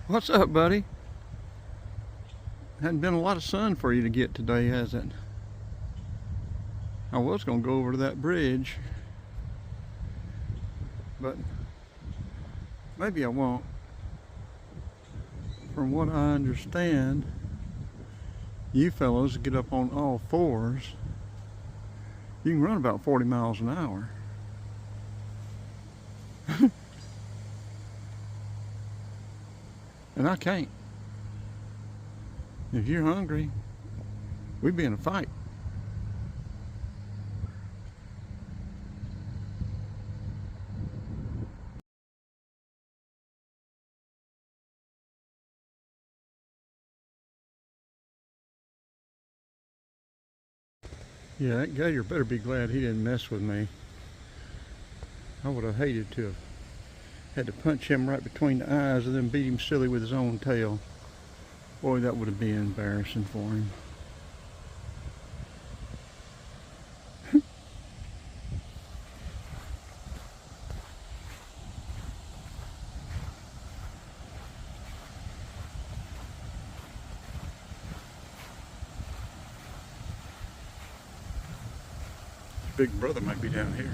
What's up, buddy? Hadn't been a lot of sun for you to get today, has it? I was going to go over to that bridge, but maybe I won't. From what I understand, you fellows get up on all fours. You can run about 40 miles an hour. And I can't. If you're hungry, we'd be in a fight. Yeah, that gator better be glad he didn't mess with me. I would have hated to have had to punch him right between the eyes and then beat him silly with his own tail. Boy, that would have been embarrassing for him. His big brother might be down here.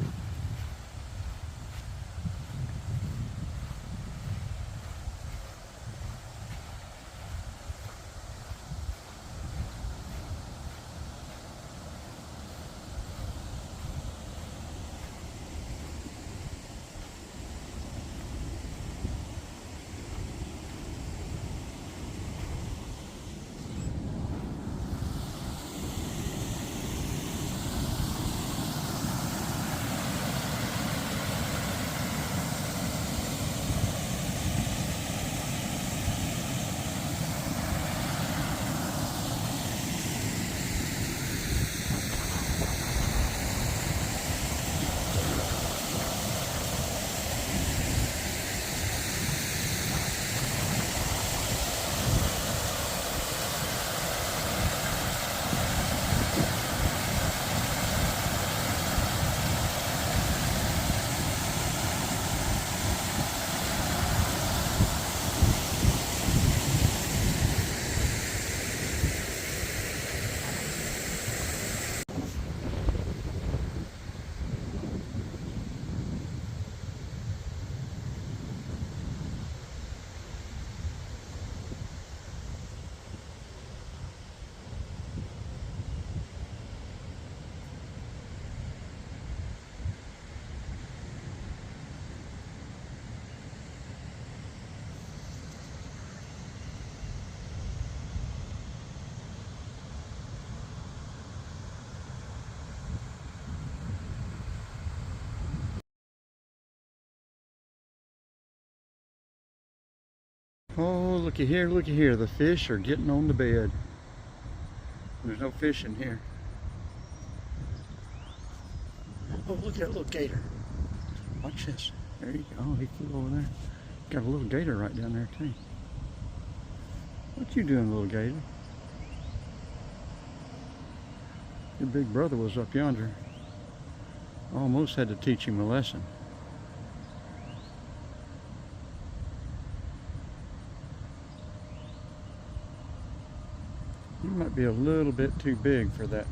Oh, looky here, looky here. The fish are getting on the bed. There's no fish in here. Oh, look at that little gator. Watch this. There you go. Oh, he flew over there. Got a little gator right down there, too. What you doing, little gator? Your big brother was up yonder. Almost had to teach him a lesson. You might be a little bit too big for that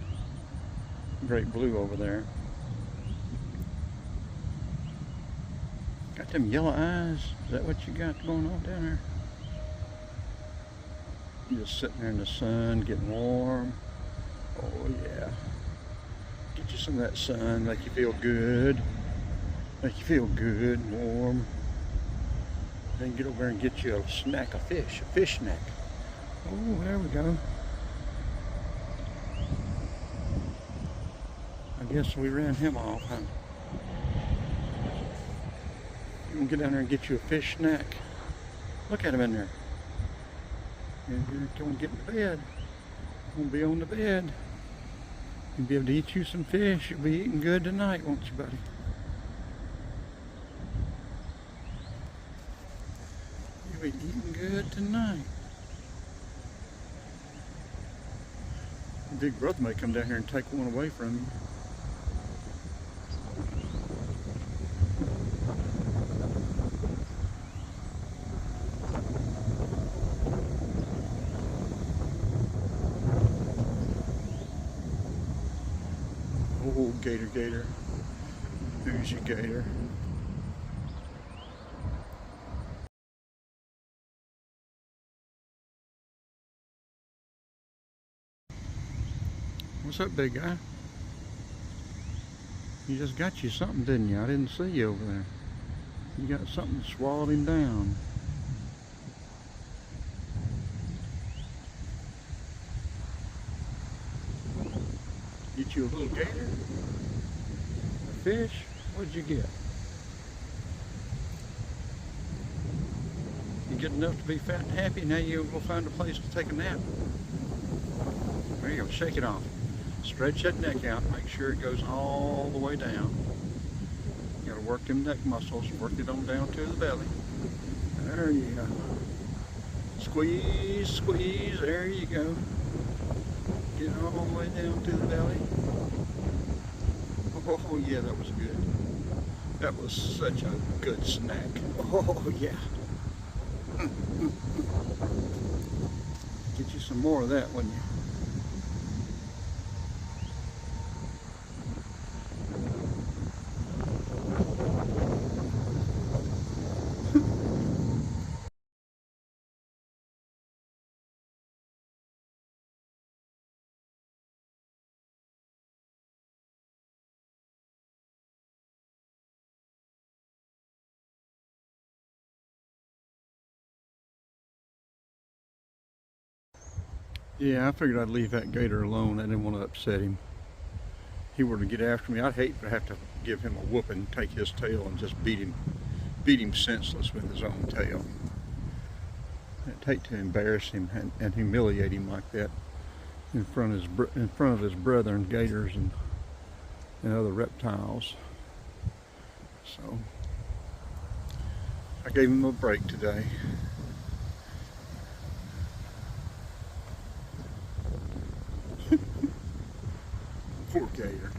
great blue over there. Got them yellow eyes? Is that what you got going on down there? You're just sitting there in the sun, getting warm. Oh yeah. Get you some of that sun, make you feel good. Make you feel good and warm. Then get over there and get you a snack of fish, a fish snack. Oh, there we go. I guess we ran him off, huh? You can get down there and get you a fish snack. Look at him in there. And you're going to get in the bed. You're going to be on the bed. You'll be able to eat you some fish. You'll be eating good tonight, won't you, buddy? You'll be eating good tonight. Big brother may come down here and take one away from you. Gator, gator. Who's your gator? What's up, big guy? You just got you something, didn't you? I didn't see you over there. You got something that swallowed him down. Get you a little gator? A fish? What'd you get? You get enough to be fat and happy, now you'll go find a place to take a nap. There you go, shake it off. Stretch that neck out, make sure it goes all the way down. You gotta work them neck muscles, work it on down to the belly. There you go. Squeeze, squeeze, there you go. Get all the way down to the belly. Oh yeah, that was good. That was such a good snack. Oh yeah. Get you some more of that, wouldn't you? Yeah, I figured I'd leave that gator alone. I didn't want to upset him. He were to get after me, I'd hate to have to give him a whooping, take his tail and just beat him senseless with his own tail. I'd hate to embarrass him and humiliate him like that in front of his brethren, gators and other reptiles. So I gave him a break today. Poor gator.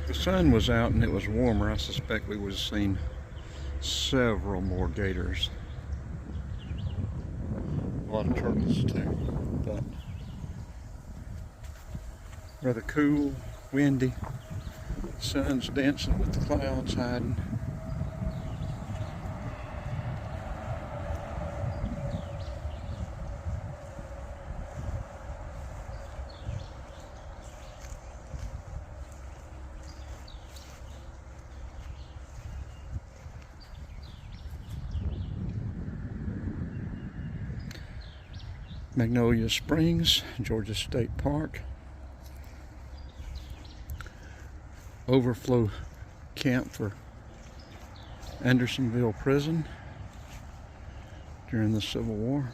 The sun was out and it was warmer. I suspect we would have seen several more gators. A lot of turtles too, but rather cool, windy. Sun's dancing with the clouds hiding. Magnolia Springs, Georgia State Park. Overflow camp for Andersonville Prison during the Civil War.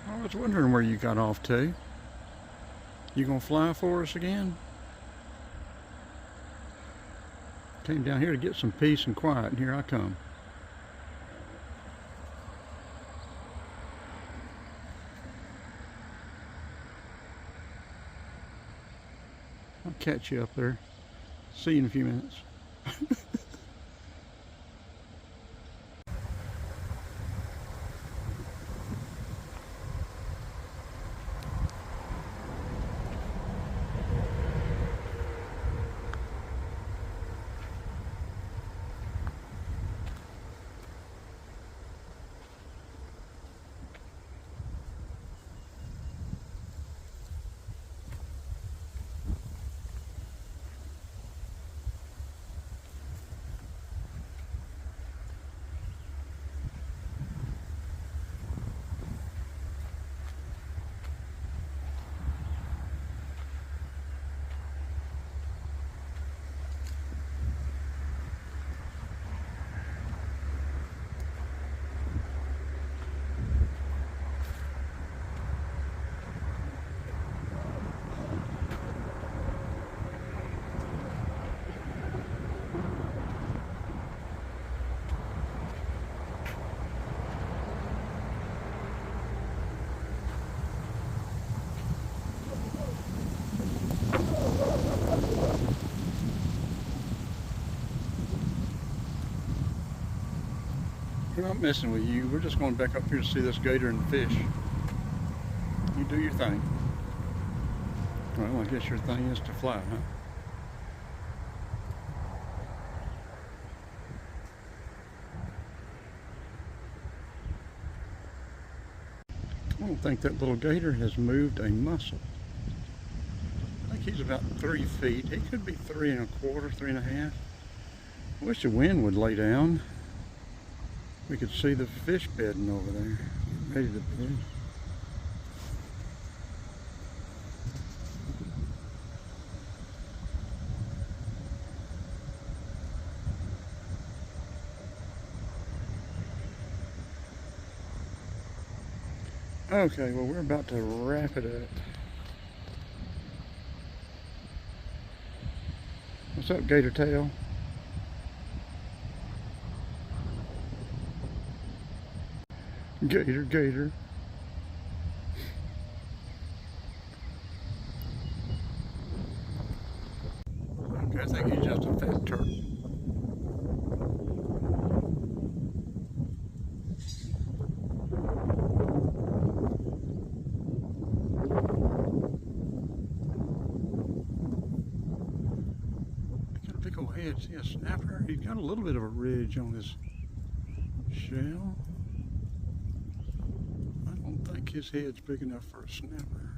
I was wondering where you got off to. You gonna fly for us again? Came down here to get some peace and quiet, and here I come. I'll catch you up there. See you in a few minutes. We're not messing with you. We're just going back up here to see this gator and the fish. You do your thing. Well, I guess your thing is to fly, huh? I don't think that little gator has moved a muscle. I think he's about 3 feet. He could be 3 1/4, 3 1/2. I wish the wind would lay down. We could see the fish bedding over there, ready to bed. Okay, well, we're about to wrap it up. What's up, Gator Tail? Gator, gator. Okay, I think he's just a fat turtle. Got a big old head. See a snapper? He's got a little bit of a ridge on his shell. I don't think his head's big enough for a snapper.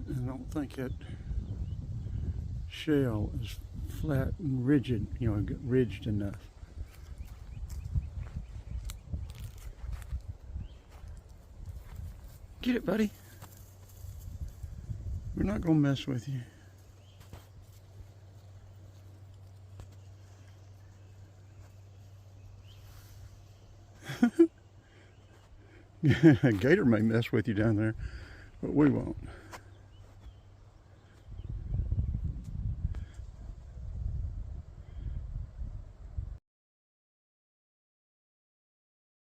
And I don't think that shell is flat and rigid, you know, ridged enough. Get it, buddy. We're not gonna mess with you. A gator may mess with you down there, but we won't.